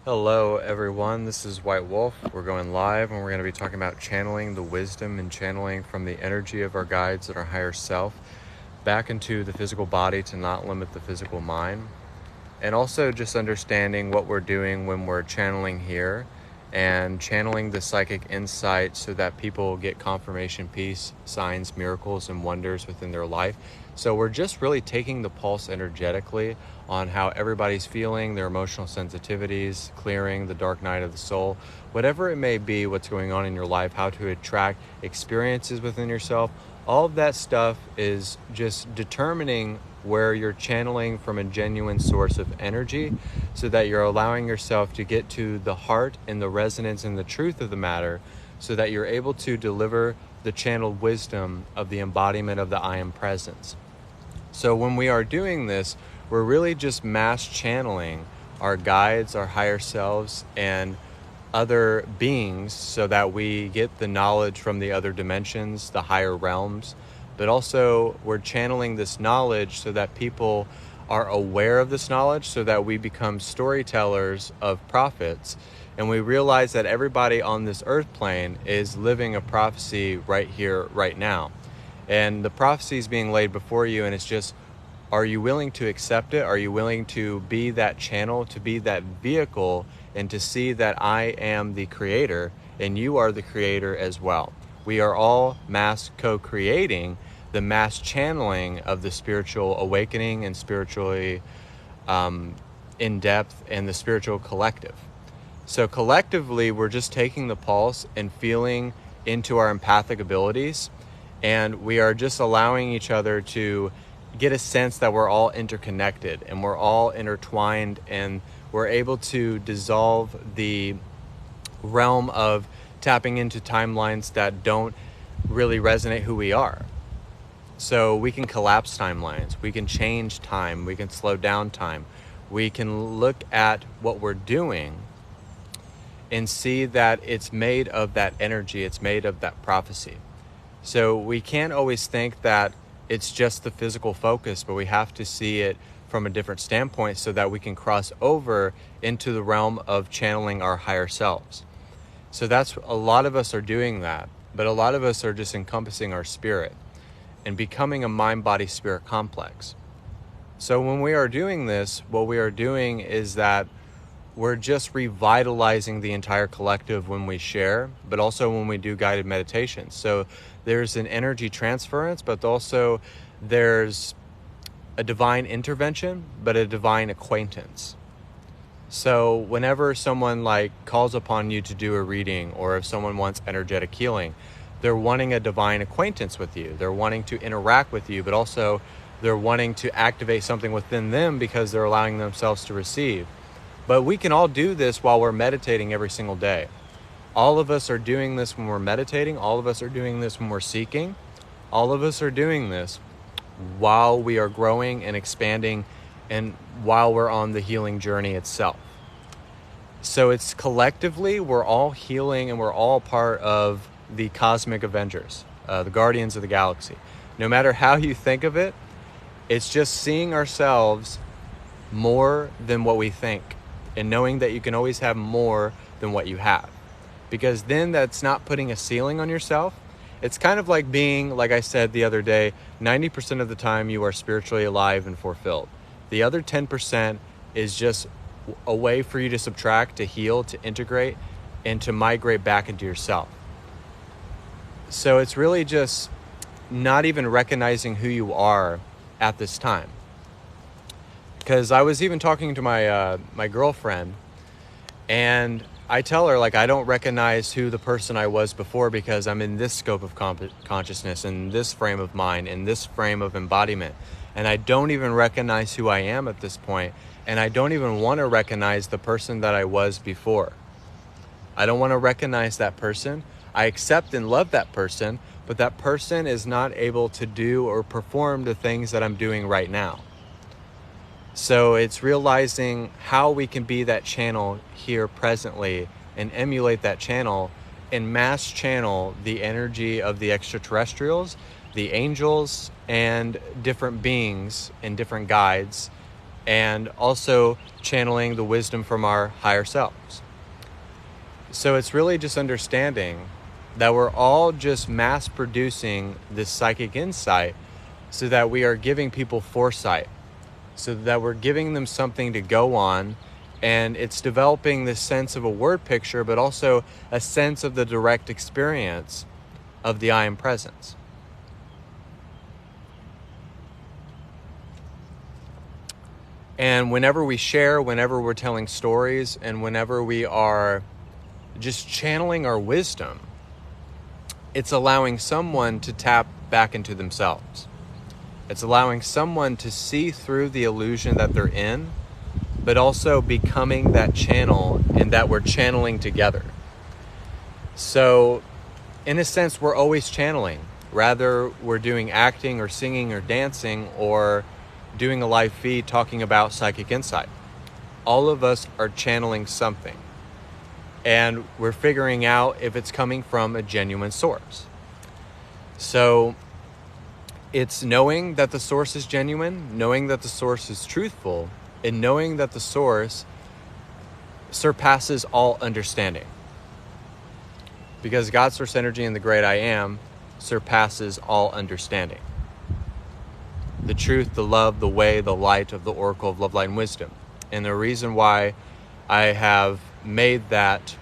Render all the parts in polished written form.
Hello everyone, this is White Wolf. We're going live and we're going to be talking about channeling the wisdom and channeling from the energy of our guides and our higher self back into the physical body to not limit the physical mind. And also just understanding what we're doing when we're channeling here and channeling the psychic insight so that people get confirmation, peace, signs, miracles, and wonders within their life. So we're just really taking the pulse energetically on how everybody's feeling, their emotional sensitivities, clearing the dark night of the soul, whatever it may be, what's going on in your life, how to attract experiences within yourself. All of that stuff is just determining where you're channeling from a genuine source of energy so that you're allowing yourself to get to the heart and the resonance and the truth of the matter so that you're able to deliver the channeled wisdom of the embodiment of the I Am Presence. So when we are doing this, we're really just mass channeling our guides, our higher selves, and other beings so that we get the knowledge from the other dimensions, the higher realms. But also we're channeling this knowledge so that people are aware of this knowledge so that we become storytellers of prophets. And we realize that everybody on this earth plane is living a prophecy right here, right now. And the prophecy is being laid before you, and it's just, are you willing to accept it? Are you willing to be that channel, to be that vehicle, and to see that I am the creator and you are the creator as well? We are all mass co-creating the mass channeling of the spiritual awakening and spiritually in depth and the spiritual collective. So collectively, we're just taking the pulse and feeling into our empathic abilities, and we are just allowing each other to get a sense that we're all interconnected and we're all intertwined, and we're able to dissolve the realm of tapping into timelines that don't really resonate who we are. So we can collapse timelines, we can change time, we can slow down time, we can look at what we're doing and see that it's made of that energy, it's made of that prophecy. So we can't always think that it's just the physical focus, but we have to see it from a different standpoint so that we can cross over into the realm of channeling our higher selves. So that's, a lot of us are doing that, but a lot of us are just encompassing our spirit and becoming a mind-body-spirit complex. So when we are doing this, what we are doing is that we're just revitalizing the entire collective when we share, but also when we do guided meditations. So there's an energy transference, but also there's a divine intervention, but a divine acquaintance. So whenever someone calls upon you to do a reading, or if someone wants energetic healing, they're wanting a divine acquaintance with you. They're wanting to interact with you, but also they're wanting to activate something within them because they're allowing themselves to receive. But we can all do this while we're meditating every single day. All of us are doing this when we're meditating. All of us are doing this when we're seeking. All of us are doing this while we are growing and expanding and while we're on the healing journey itself. So it's collectively, we're all healing and we're all part of the cosmic Avengers, the Guardians of the Galaxy. No matter how you think of it, it's just seeing ourselves more than what we think and knowing that you can always have more than what you have. Because then that's not putting a ceiling on yourself. It's kind of like being, like I said the other day, 90% of the time you are spiritually alive and fulfilled. The other 10% is just a way for you to subtract, to heal, to integrate, and to migrate back into yourself. So it's really just not even recognizing who you are at this time. Because I was even talking to my girlfriend, and I tell her, I don't recognize who the person I was before because I'm in this scope of consciousness, in this frame of mind, in this frame of embodiment. And I don't even recognize who I am at this point, and I don't even want to recognize the person that I was before. I don't want to recognize that person. I accept and love that person, but that person is not able to do or perform the things that I'm doing right now. So it's realizing how we can be that channel here presently and emulate that channel and mass channel the energy of the extraterrestrials, the angels, and different beings and different guides and also channeling the wisdom from our higher selves. So it's really just understanding that we're all just mass producing this psychic insight so that we are giving people foresight, so that we're giving them something to go on, and it's developing this sense of a word picture, but also a sense of the direct experience of the I Am Presence. And whenever we share, whenever we're telling stories, and whenever we are just channeling our wisdom, it's allowing someone to tap back into themselves. It's allowing someone to see through the illusion that they're in, but also becoming that channel, and that we're channeling together. So, in a sense, we're always channeling. Rather, we're doing acting or singing or dancing or doing a live feed talking about psychic insight. All of us are channeling something. And we're figuring out if it's coming from a genuine source. So it's knowing that the source is genuine, knowing that the source is truthful, and knowing that the source surpasses all understanding. Because God's source energy and the great I Am surpasses all understanding. The truth, the love, the way, the light of the oracle of love, light, and wisdom. And the reason why I have made that,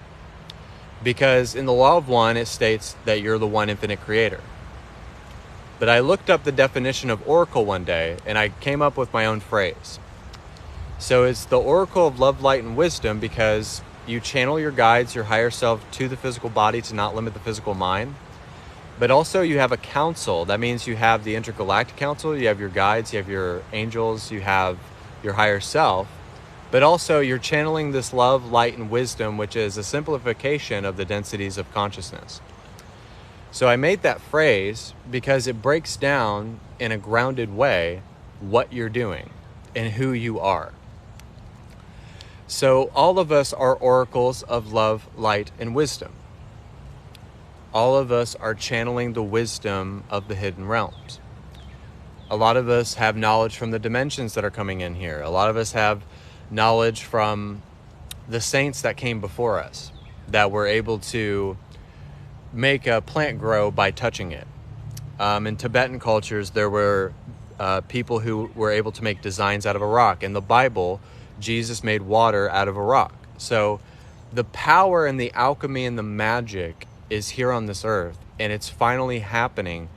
because in the law of one it states that you're the one infinite creator. But I looked up the definition of oracle one day and I came up with my own phrase. So it's the oracle of love, light, and wisdom because you channel your guides, your higher self, to the physical body to not limit the physical mind. But also you have a council. That means you have the intergalactic council, you have your guides, you have your angels, you have your higher self. But also you're channeling this love, light, and wisdom, which is a simplification of the densities of consciousness. So I made that phrase because it breaks down in a grounded way what you're doing and who you are. So all of us are oracles of love, light, and wisdom. All of us are channeling the wisdom of the hidden realms. A lot of us have knowledge from the dimensions that are coming in here. A lot of us have knowledge from the saints that came before us, that were able to make a plant grow by touching it. In Tibetan cultures, there were people who were able to make designs out of a rock. In the Bible, Jesus made water out of a rock. So the power and the alchemy and the magic is here on this earth, and it's finally happening,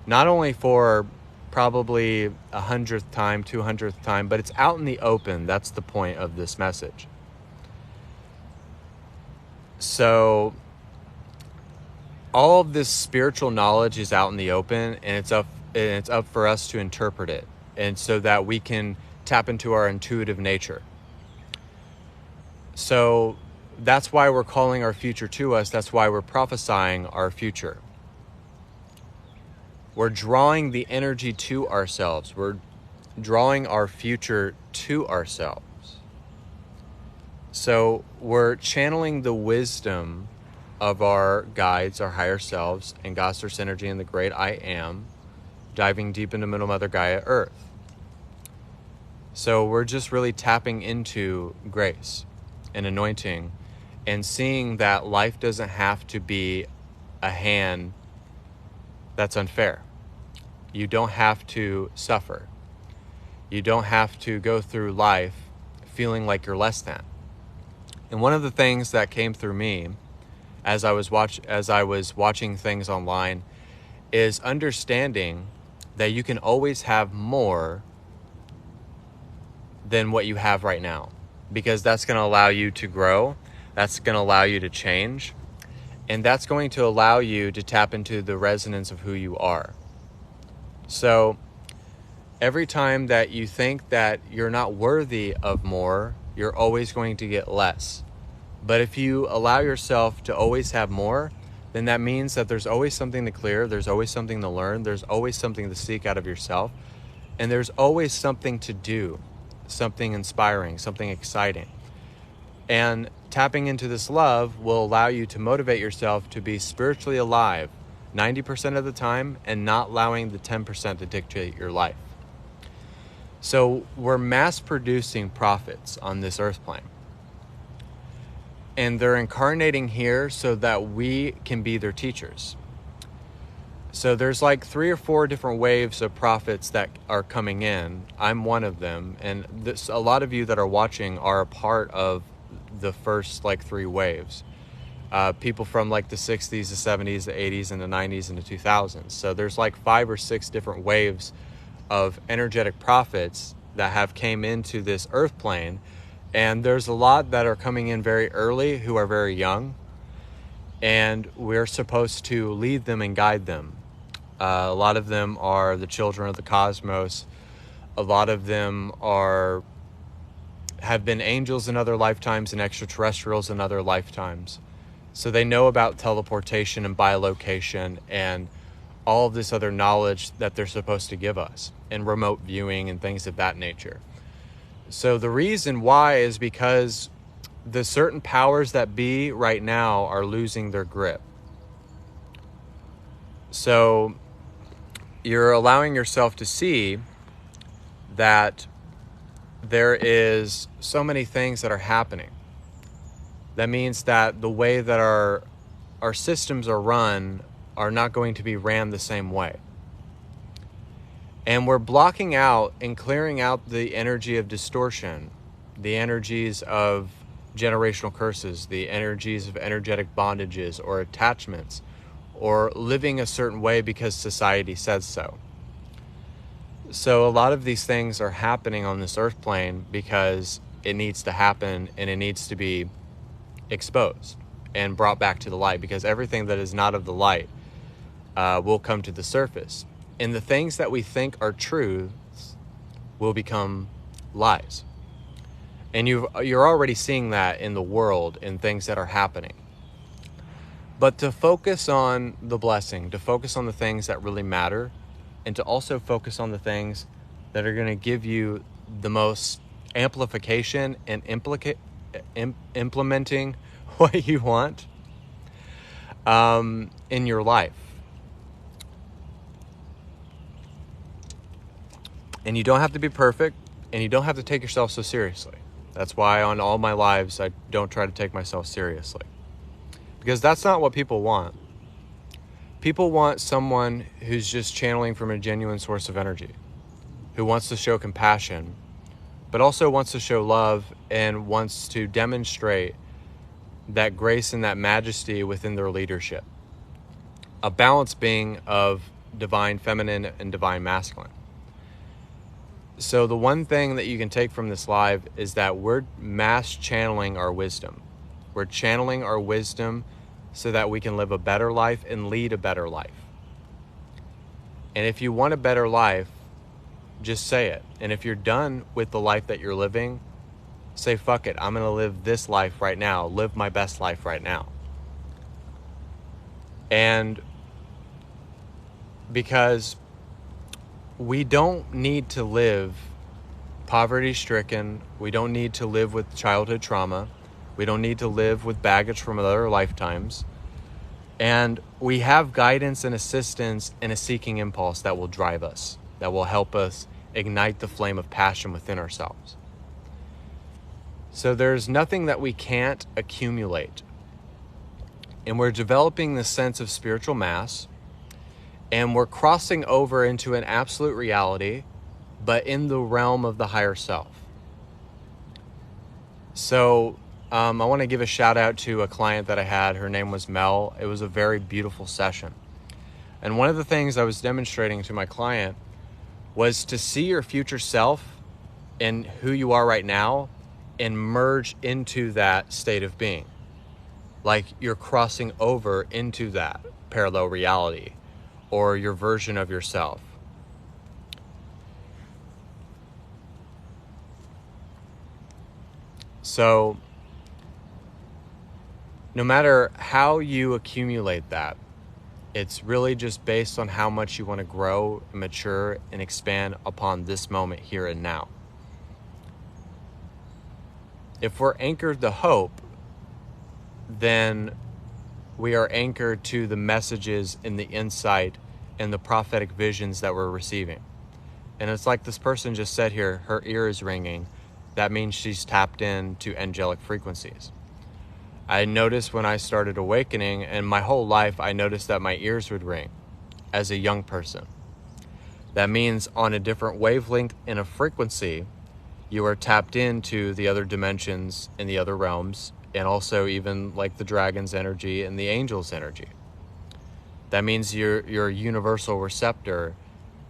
not only for probably 100th time, 200th time, but it's out in the open. That's the point of this message. So all of this spiritual knowledge is out in the open, and it's up for us to interpret it, and so that we can tap into our intuitive nature. So that's why we're calling our future to us. That's why we're prophesying our future. We're drawing the energy to ourselves. We're drawing our future to ourselves. So we're channeling the wisdom of our guides, our higher selves, and God's source energy and the great I Am, diving deep into Middle Mother Gaia Earth. So we're just really tapping into grace and anointing and seeing that life doesn't have to be a hand that's unfair. You don't have to suffer. You don't have to go through life feeling like you're less than. And one of the things that came through me as I was watching things online is understanding that you can always have more than what you have right now, because that's going to allow you to grow. That's going to allow you to change. And that's going to allow you to tap into the resonance of who you are. So every time that you think that you're not worthy of more, you're always going to get less. But if you allow yourself to always have more, then that means that there's always something to clear. There's always something to learn. There's always something to seek out of yourself. And there's always something to do, something inspiring, something exciting. And tapping into this love will allow you to motivate yourself to be spiritually alive 90% of the time and not allowing the 10% to dictate your life. So we're mass producing prophets on this earth plane. And they're incarnating here so that we can be their teachers. So there's like 3 or 4 different waves of prophets that are coming in. I'm one of them. And a lot of you that are watching are a part of the first like 3 waves. People from like the 60s, the 70s, the 80s, and the 90s, and the 2000s. So there's like 5 or 6 different waves of energetic prophets that have came into this earth plane. And there's a lot that are coming in very early who are very young. And we're supposed to lead them and guide them. A lot of them are the children of the cosmos. A lot of them have been angels in other lifetimes and extraterrestrials in other lifetimes. So they know about teleportation and bilocation and all of this other knowledge that they're supposed to give us, and remote viewing and things of that nature. So the reason why is because the certain powers that be right now are losing their grip. So you're allowing yourself to see that there is so many things that are happening. That means that the way that our systems are run are not going to be ran the same way. And we're blocking out and clearing out the energy of distortion, the energies of generational curses, the energies of energetic bondages or attachments, or living a certain way because society says so. So a lot of these things are happening on this earth plane because it needs to happen, and it needs to be exposed and brought back to the light, because everything that is not of the light will come to the surface. And the things that we think are truths will become lies. And you're already seeing that in the world, in things that are happening. But to focus on the blessing, to focus on the things that really matter, and to also focus on the things that are going to give you the most amplification and implementing what you want in your life. And you don't have to be perfect, and you don't have to take yourself so seriously. That's why on all my lives, I don't try to take myself seriously. Because that's not what people want. People want someone who's just channeling from a genuine source of energy, who wants to show compassion, but also wants to show love and wants to demonstrate that grace and that majesty within their leadership. A balance being of divine feminine and divine masculine. So the one thing that you can take from this live is that we're mass channeling our wisdom. We're channeling our wisdom so that we can live a better life and lead a better life. And if you want a better life, just say it. And if you're done with the life that you're living, say, fuck it, I'm going to live this life right now, live my best life right now. And because we don't need to live poverty-stricken, we don't need to live with childhood trauma, we don't need to live with baggage from other lifetimes. And we have guidance and assistance and a seeking impulse that will drive us, that will help us ignite the flame of passion within ourselves. So there's nothing that we can't accumulate. And we're developing this sense of spiritual mass, and we're crossing over into an absolute reality, but in the realm of the higher self. So I want to give a shout out to a client that I had. Her name was Mel. It was a very beautiful session. And one of the things I was demonstrating to my client was to see your future self and who you are right now and merge into that state of being. Like you're crossing over into that parallel reality or your version of yourself. So no matter how you accumulate that, it's really just based on how much you want to grow, mature, and expand upon this moment here and now. If we're anchored to hope, then we are anchored to the messages and the insight and the prophetic visions that we're receiving. And it's like this person just said here, her ear is ringing. That means she's tapped into angelic frequencies. I noticed when I started awakening, and my whole life, I noticed that my ears would ring as a young person. That means on a different wavelength in a frequency, you are tapped into the other dimensions and the other realms, and also even like the dragon's energy and the angel's energy. That means you're a universal receptor,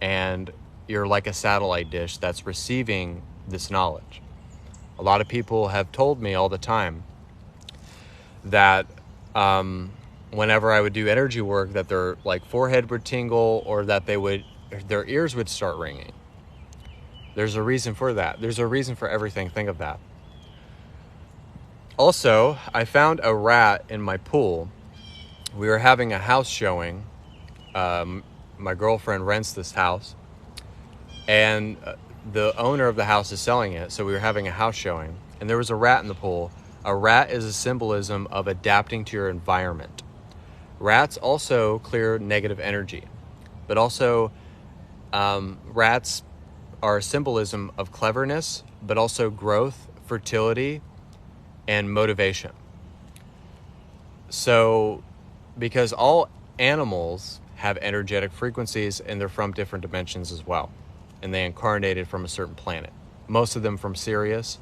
and you're like a satellite dish that's receiving this knowledge. A lot of people have told me all the time that whenever I would do energy work, that their like forehead would tingle, or that their ears would start ringing. There's a reason for that. There's a reason for everything. Think of that. Also, I found a rat in my pool. We were having a house showing. My girlfriend rents this house, and the owner of the house is selling it. So we were having a house showing, and there was a rat in the pool. A rat is a symbolism of adapting to your environment. Rats also clear negative energy, but also rats are a symbolism of cleverness, but also growth, fertility, and motivation. So, because all animals have energetic frequencies, and they're from different dimensions as well, and they incarnated from a certain planet. Most of them from Sirius.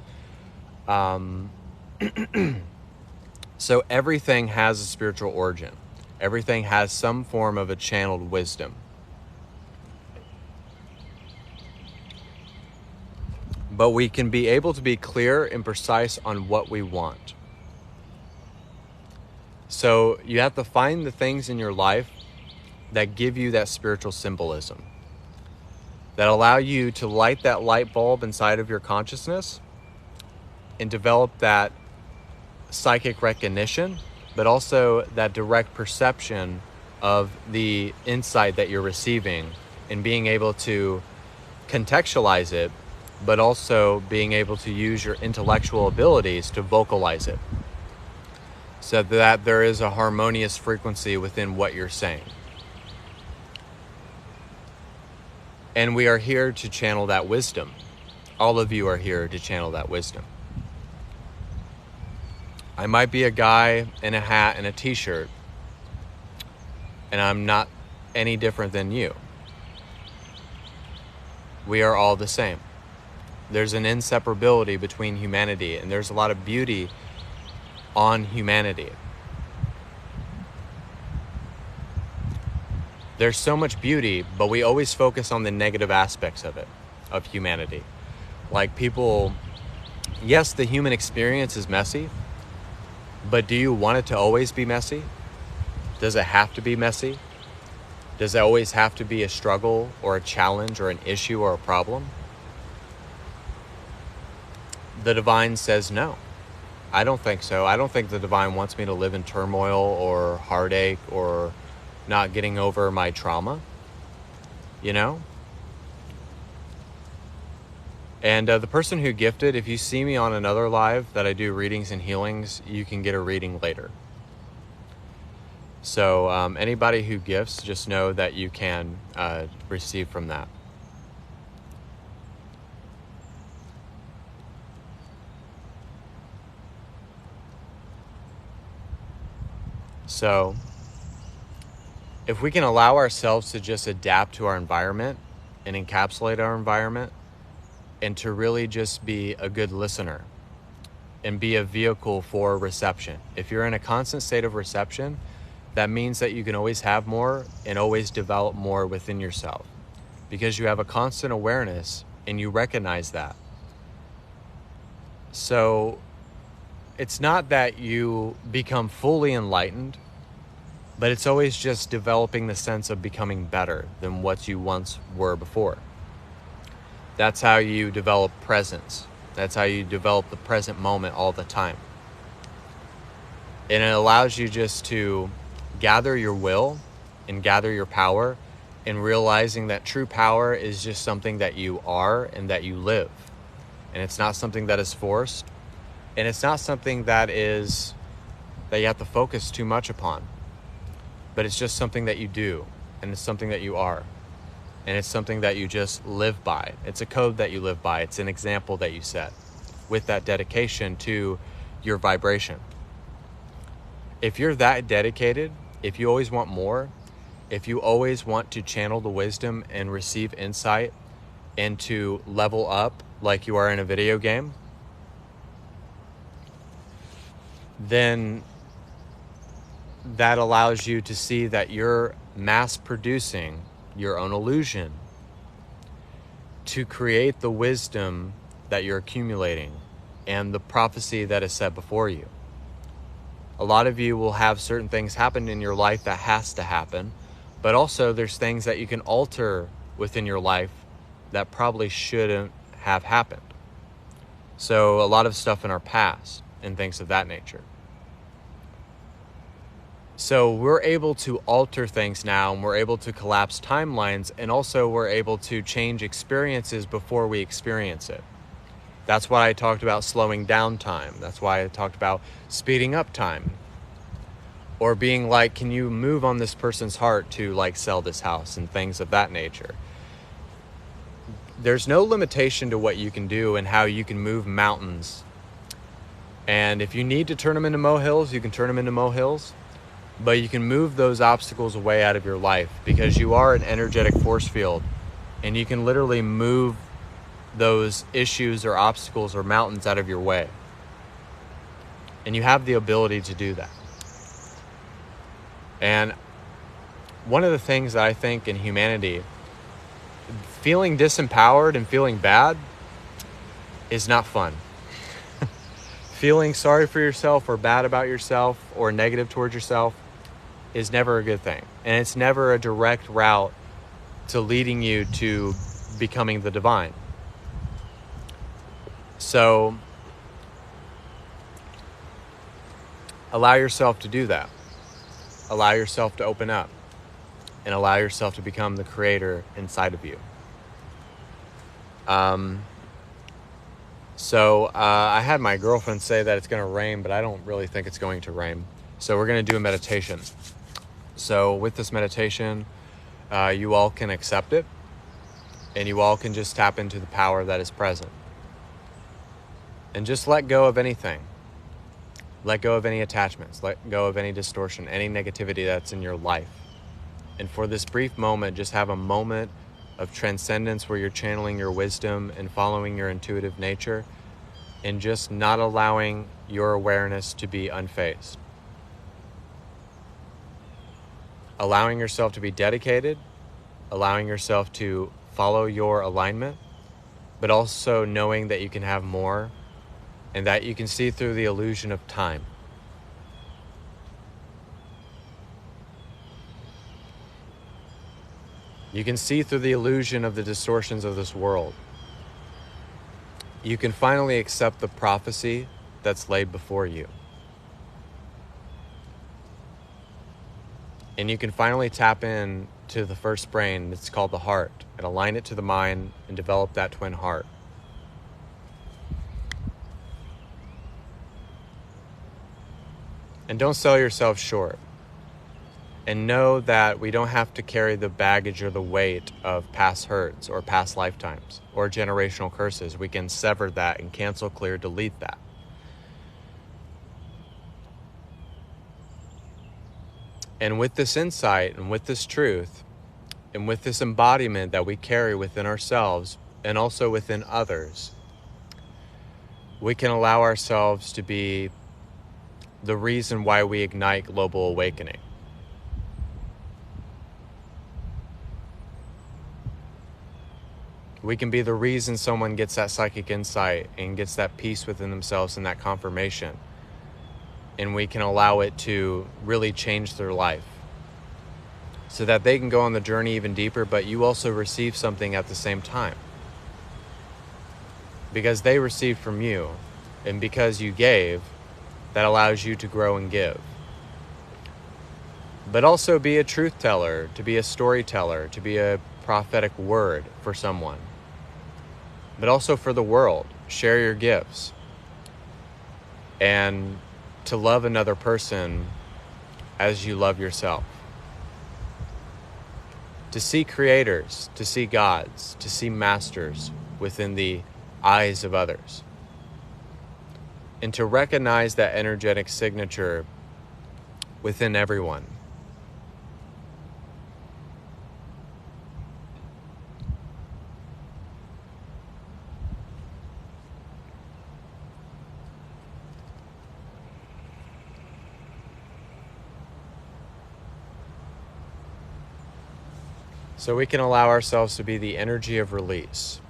So everything has a spiritual origin. Everything has some form of a channeled wisdom. But we can be able to be clear and precise on what we want. So you have to find the things in your life that give you that spiritual symbolism, that allow you to light that light bulb inside of your consciousness and develop that psychic recognition, but also that direct perception of the insight that you're receiving, and being able to contextualize it, but also being able to use your intellectual abilities to vocalize it, so that there is a harmonious frequency within what you're saying. And we are here to channel that wisdom. All of you are here to channel that wisdom. I might be a guy in a hat and a t-shirt, and I'm not any different than you. We are all the same. There's an inseparability between humanity, and there's a lot of beauty on humanity. There's so much beauty, but we always focus on the negative aspects of it, of humanity. Like people, yes, the human experience is messy, but do you want it to always be messy? Does it have to be messy? Does it always have to be a struggle or a challenge or an issue or a problem? The divine says no. I don't think so. I don't think the divine wants me to live in turmoil or heartache or not getting over my trauma, you know? And the person who gifted, if you see me on another live that I do readings and healings, you can get a reading later. So anybody who gifts, just know that you can receive from that. So if we can allow ourselves to just adapt to our environment and encapsulate our environment, and to really just be a good listener and be a vehicle for reception. If you're in a constant state of reception, that means that you can always have more and always develop more within yourself, because you have a constant awareness and you recognize that. So it's not that you become fully enlightened, but it's always just developing the sense of becoming better than what you once were before. That's how you develop presence. That's how you develop the present moment all the time. And it allows you just to gather your will and gather your power, and realizing that true power is just something that you are and that you live. And it's not something that is forced. And it's not something that you have to focus too much upon. But it's just something that you do, and it's something that you are. And it's something that you just live by. It's a code that you live by. It's an example that you set with that dedication to your vibration. If you're that dedicated, if you always want more, if you always want to channel the wisdom and receive insight and to level up like you are in a video game, then that allows you to see that you're mass producing your own illusion to create the wisdom that you're accumulating and the prophecy that is set before you. A lot of you will have certain things happen in your life that has to happen, but also there's things that you can alter within your life that probably shouldn't have happened. So a lot of stuff in our past and things of that nature. So we're able to alter things now, and we're able to collapse timelines, and also we're able to change experiences before we experience it. That's why I talked about slowing down time. That's why I talked about speeding up time. Or being like, can you move on this person's heart to like sell this house and things of that nature. There's no limitation to what you can do and how you can move mountains. And if you need to turn them into molehills, you can turn them into molehills. But you can move those obstacles away out of your life because you are an energetic force field, and you can literally move those issues or obstacles or mountains out of your way. And you have the ability to do that. And one of the things that I think in humanity, feeling disempowered and feeling bad is not fun. Feeling sorry for yourself or bad about yourself or negative towards yourself is never a good thing. And it's never a direct route to leading you to becoming the divine. So allow yourself to do that. Allow yourself to open up and allow yourself to become the creator inside of you. I had my girlfriend say that it's going to rain, but I don't really think it's going to rain. So we're going to do a meditation. So with this meditation, you all can accept it, and you all can just tap into the power that is present. And just let go of anything. Let go of any attachments. Let go of any distortion, any negativity that's in your life. And for this brief moment, just have a moment of transcendence where you're channeling your wisdom and following your intuitive nature and just not allowing your awareness to be unfazed. Allowing yourself to be dedicated, allowing yourself to follow your alignment, but also knowing that you can have more and that you can see through the illusion of time. You can see through the illusion of the distortions of this world. You can finally accept the prophecy that's laid before you. And you can finally tap in to the first brain, it's called the heart, and align it to the mind and develop that twin heart. And don't sell yourself short. And know that we don't have to carry the baggage or the weight of past hurts or past lifetimes or generational curses. We can sever that and cancel, clear, delete that. And with this insight and with this truth and with this embodiment that we carry within ourselves and also within others, we can allow ourselves to be the reason why we ignite global awakening. We can be the reason someone gets that psychic insight and gets that peace within themselves and that confirmation. And we can allow it to really change their life so that they can go on the journey even deeper, but you also receive something at the same time. Because they received from you, and because you gave, that allows you to grow and give. But also be a truth teller, to be a storyteller, to be a prophetic word for someone. But also for the world, share your gifts. And to love another person as you love yourself. to see creators, to see gods, to see masters within the eyes of others, and to recognize that energetic signature within everyone. So we can allow ourselves to be the energy of release.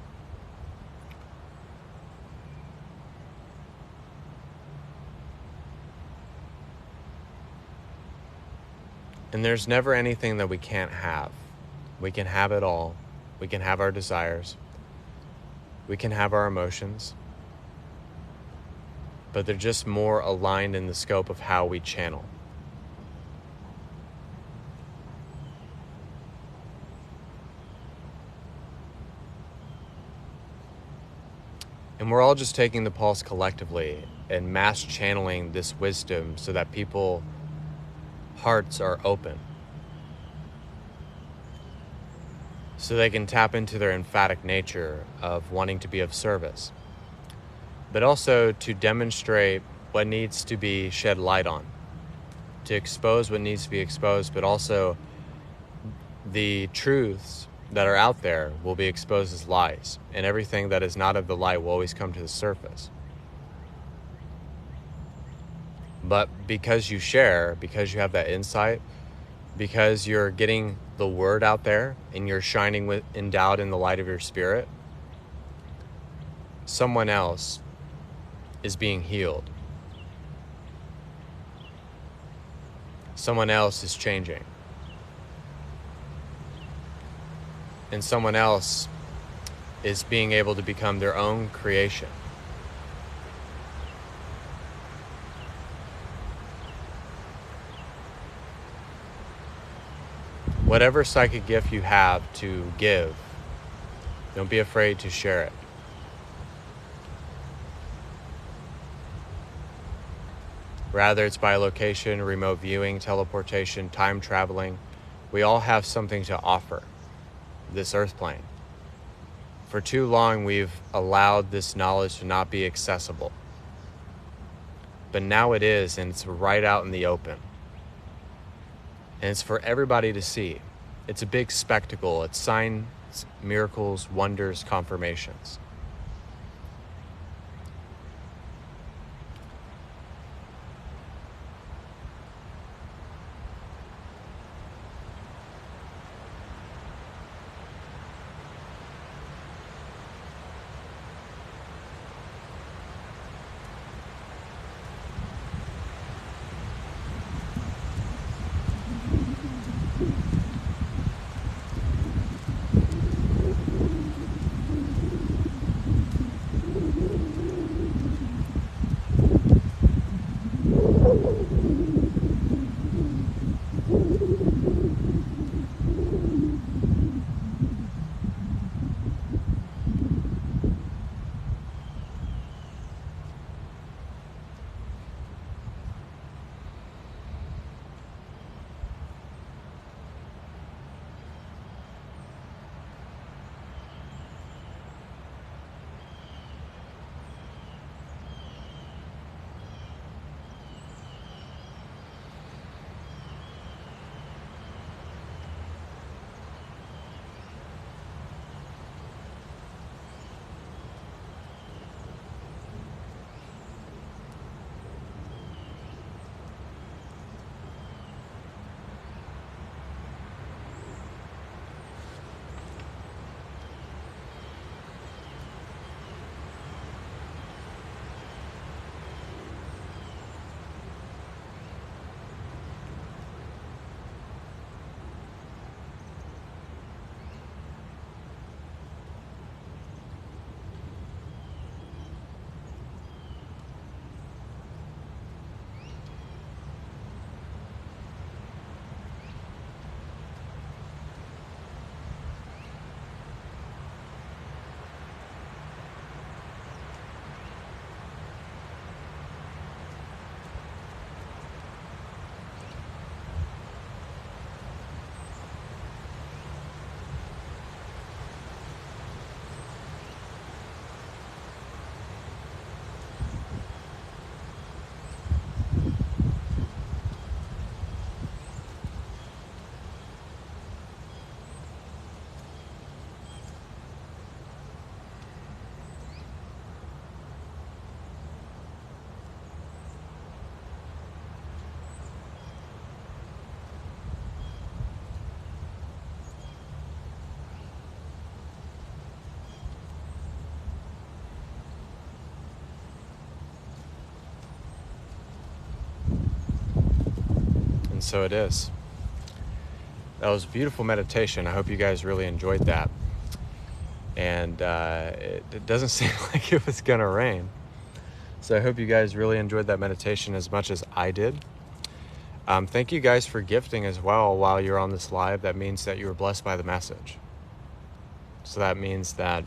And there's never anything that we can't have. We can have it all. We can have our desires. We can have our emotions. But they're just more aligned in the scope of how we channel. And we're all just taking the pulse collectively and mass channeling this wisdom so that people's hearts are open. So they can tap into their emphatic nature of wanting to be of service. But also to demonstrate what needs to be shed light on. To expose what needs to be exposed, but also the truths that are out there will be exposed as lies, and everything that is not of the light will always come to the surface. But because you share, because you have that insight, because you're getting the word out there and you're shining endowed in the light of your spirit, someone else is being healed. Someone else is changing. And someone else is being able to become their own creation. Whatever psychic gift you have to give, don't be afraid to share it. Rather it's by location, remote viewing, teleportation, time traveling, we all have something to offer this earth plane. For too long, we've allowed this knowledge to not be accessible. But now it is, and it's right out in the open. And it's for everybody to see. It's a big spectacle. It's signs, miracles, wonders, confirmations. and so it is. That was a beautiful meditation. I hope you guys really enjoyed that. And it doesn't seem like it was gonna rain. So I hope you guys really enjoyed that meditation as much as I did. Thank you guys for gifting as well while you're on this live. That means that you were blessed by the message. So that means that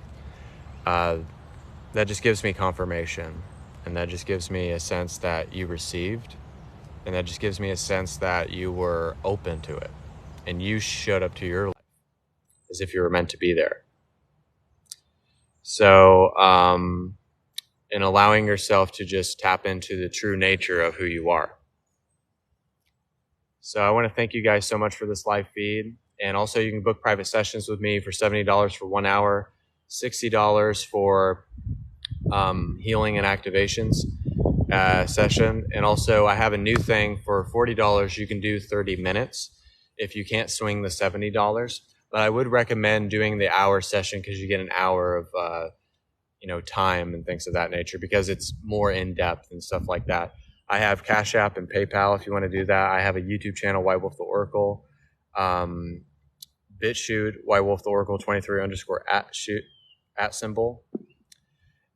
that just gives me confirmation, and that just gives me a sense that you received, and that just gives me a sense that you were open to it, and you showed up to your life as if you were meant to be there. So, in allowing yourself to just tap into the true nature of who you are. So I want to thank you guys so much for this live feed. And also you can book private sessions with me for $70 for 1 hour, $60 for healing and activations session. And also I have a new thing for $40. You can do 30 minutes if you can't swing the $70. But I would recommend doing the hour session because you get an hour of time and things of that nature, because it's more in depth and stuff like that. I have Cashapp and PayPal if you want to do that. I have a YouTube channel, White Wolf the Oracle, BitChute, White Wolf the Oracle 23_@ symbol,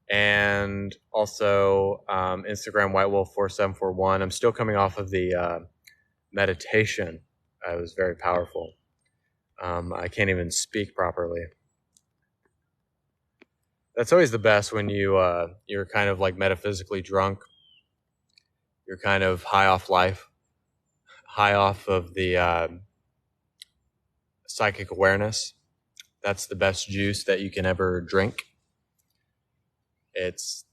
and also Instagram, White Wolf 4741. I'm still coming off of the meditation. It was very powerful. I can't even speak properly. That's always the best when you're kind of like metaphysically drunk. You're kind of high off life, high off of the psychic awareness. That's the best juice that you can ever drink. It's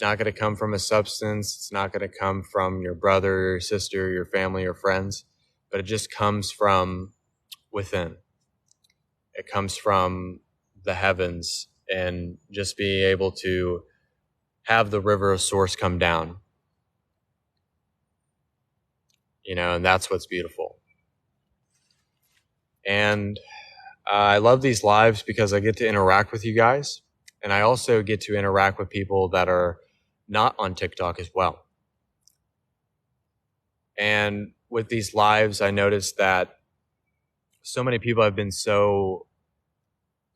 not going to come from a substance. It's not going to come from your brother, your sister, your family, or friends, but it just comes from within. It comes from the heavens, and just being able to have the river of source come down. And that's what's beautiful. And I love these lives because I get to interact with you guys. And I also get to interact with people that are not on TikTok as well. And with these lives, I noticed that so many people have been so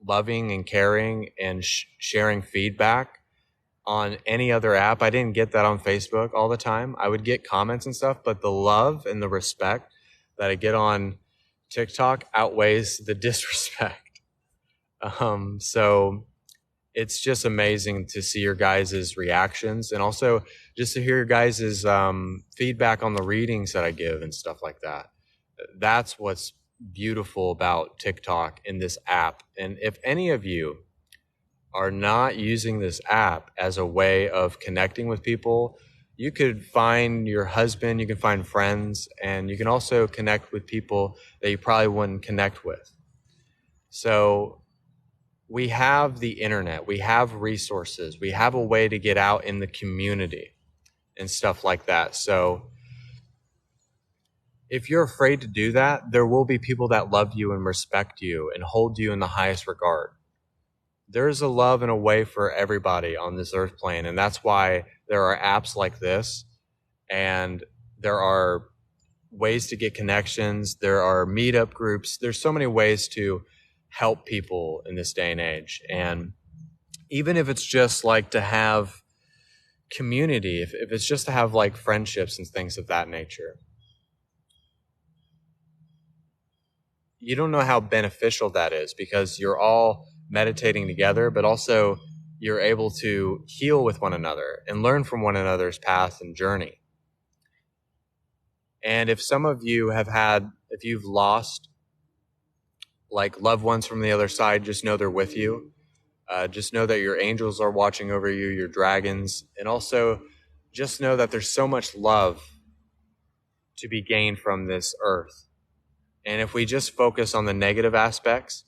loving and caring and sharing feedback on any other app. I didn't get that on Facebook all the time. I would get comments and stuff, but the love and the respect that I get on TikTok outweighs the disrespect. So it's just amazing to see your guys' reactions, and also just to hear your guys' feedback on the readings that I give and stuff like that. That's what's beautiful about TikTok in this app. And if any of you are not using this app as a way of connecting with people, you could find your husband, you can find friends, and you can also connect with people that you probably wouldn't connect with. So we have the internet, we have resources, we have a way to get out in the community and stuff like that. So if you're afraid to do that, there will be people that love you and respect you and hold you in the highest regard. There's a love and a way for everybody on this earth plane. And that's why there are apps like this, and there are ways to get connections. There are meetup groups. There's so many ways to help people in this day and age. And even if it's just like to have community, if it's just to have like friendships and things of that nature, you don't know how beneficial that is, because you're all meditating together, but also you're able to heal with one another and learn from one another's path and journey. And if some of you if you've lost like loved ones from the other side, just know they're with you. Just know that your angels are watching over you, your dragons, and also just know that there's so much love to be gained from this earth. And if we just focus on the negative aspects,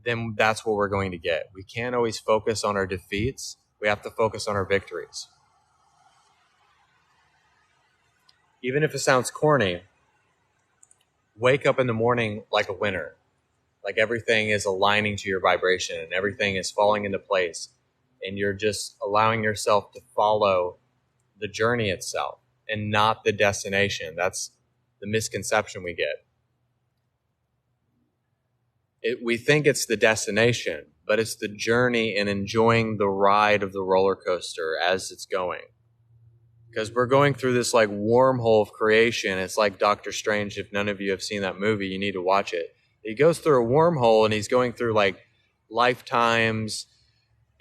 then that's what we're going to get. We can't always focus on our defeats. We have to focus on our victories. Even if it sounds corny, wake up in the morning like a winner. Like everything is aligning to your vibration and everything is falling into place. And you're just allowing yourself to follow the journey itself and not the destination. That's the misconception we get. We think it's the destination, but it's the journey and enjoying the ride of the roller coaster as it's going. Because we're going through this like wormhole of creation. It's like Doctor Strange. If none of you have seen that movie, you need to watch it. He goes through a wormhole and he's going through like lifetimes,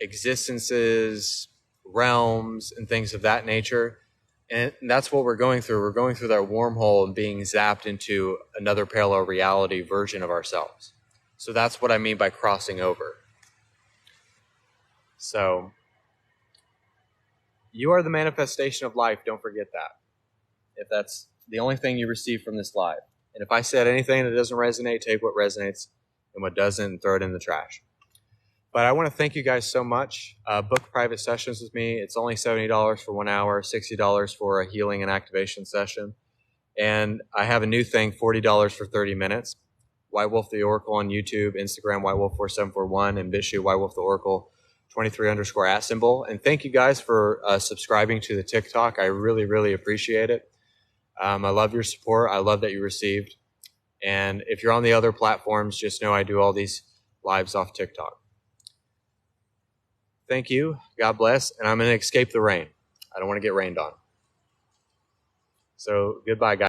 existences, realms, and things of that nature. And that's what we're going through. We're going through that wormhole and being zapped into another parallel reality version of ourselves. So that's what I mean by crossing over. So you are the manifestation of life. Don't forget that. If that's the only thing you receive from this live. And if I said anything that doesn't resonate, take what resonates, and what doesn't, throw it in the trash. But I want to thank you guys so much. Book private sessions with me. It's only $70 for 1 hour, $60 for a healing and activation session. And I have a new thing, $40 for 30 minutes. White Wolf the Oracle on YouTube, Instagram, whitewolf4741, and BitChute, White Wolf the Oracle 23_@symbol. And thank you guys for subscribing to the TikTok. I really, really appreciate it. I love your support. I love that you received. And if you're on the other platforms, just know I do all these lives off TikTok. Thank you. God bless. And I'm going to escape the rain. I don't want to get rained on. So goodbye, guys.